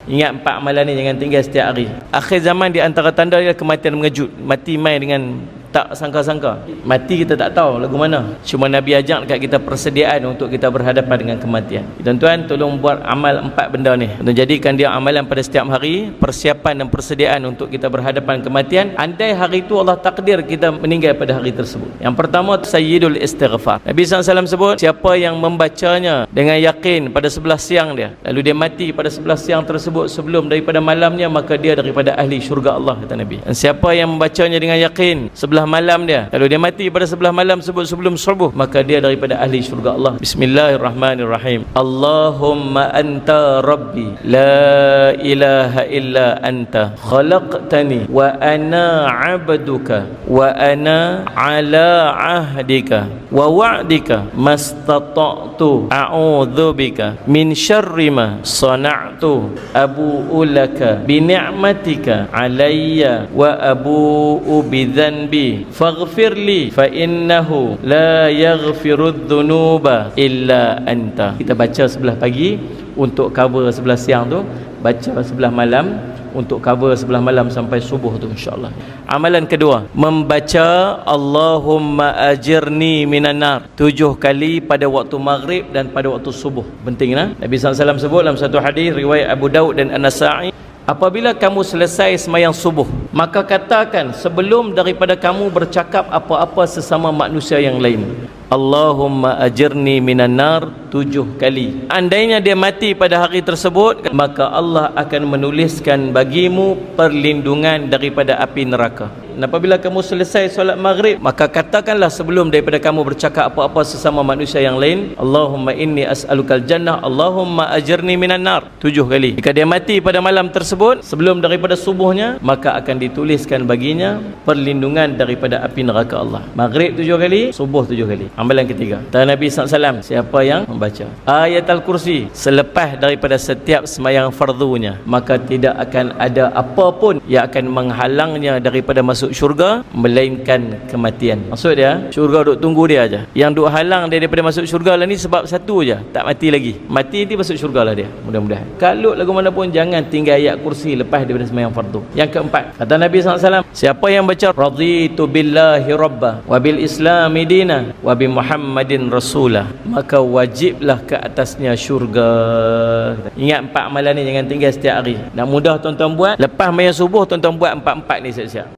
Ingat 4 amalan ni, jangan tinggal setiap hari. Akhir zaman di antara tanda ialah kematian mengejut. Mati mai dengan tak sangka-sangka. Mati kita tak tahu lagu mana. Cuma Nabi ajak dekat kita persediaan untuk kita berhadapan dengan kematian. Tuan-tuan, tolong buat amal 4 benda ni. Dan jadikan dia amalan pada setiap hari, persiapan dan persediaan untuk kita berhadapan kematian. Andai hari itu Allah takdir kita meninggal pada hari tersebut. Yang pertama, sayyidul istighfar. Nabi SAW sebut, siapa yang membacanya dengan yakin pada sebelah siang dia, lalu dia mati pada sebelah siang tersebut sebelum daripada malamnya, maka dia daripada ahli syurga Allah, kata Nabi. Dan siapa yang membacanya dengan yakin sebelah malam dia, lalu dia mati pada sebelah malam sebelum subuh, maka dia daripada ahli syurga Allah. Bismillahirrahmanirrahim. Allahumma anta rabbi la ilaha illa anta khalaqtani wa ana abduka wa ana ala ahdika wa wa'dika mastata'tu a'udzubika min syarri ma sana'tu abu'u laka bi ni'matika alayya wa abu'u bi dhanbi faghfir li fa innahu la yaghfirudz dzunuba illa anta. Kita baca sebelah pagi untuk cover sebelah siang tu, baca sebelah malam untuk cover sebelah malam sampai subuh tu, insya-Allah. Amalan kedua, membaca Allahumma ajirni minan nar 7 kali pada waktu maghrib dan pada waktu subuh. Penting nah. Nabi SAW sebut dalam satu hadis riwayat Abu Daud dan An-Nasa'i, apabila kamu selesai sembahyang subuh, maka katakan sebelum daripada kamu bercakap apa-apa sesama manusia yang lain, Allahumma ajirni minan nar 7 kali. Andainya dia mati pada hari tersebut, maka Allah akan menuliskan bagimu perlindungan daripada api neraka. Dan apabila kamu selesai solat maghrib, maka katakanlah sebelum daripada kamu bercakap apa-apa sesama manusia yang lain, Allahumma inni as'alukal jannah, Allahumma ajirni minan nar 7 kali. Jika dia mati pada malam tersebut sebelum daripada subuhnya, maka akan dituliskan baginya perlindungan daripada api neraka Allah. Maghrib 7 kali, subuh 7 kali. Amalan ketiga, kata Nabi SAW, siapa yang membaca ayat Al-Kursi selepas daripada setiap sembahyang fardunya, maka tidak akan ada apa pun yang akan menghalangnya daripada masuk syurga melainkan kematian. Maksud dia, syurga duk tunggu dia aja. Yang duk halang dia daripada masuk syurga lah ni sebab satu aja, tak mati lagi. Mati dia masuk syurga lah dia, mudah-mudahan. Kalau lagu mana pun jangan tinggal ayat kursi lepas daripada sembahyang fardu. Yang keempat, kata Nabi SAW, siapa yang baca raditu billahi rabba wa bil islami dina wa bi Muhammadin rasulah, maka wajiblah ke atasnya syurga. Ingat 4 amalan ni, jangan tinggal setiap hari. Nak mudah tuan-tuan buat, lepas sembahyang subuh tuan-tuan buat 4-4 ni siap-siap.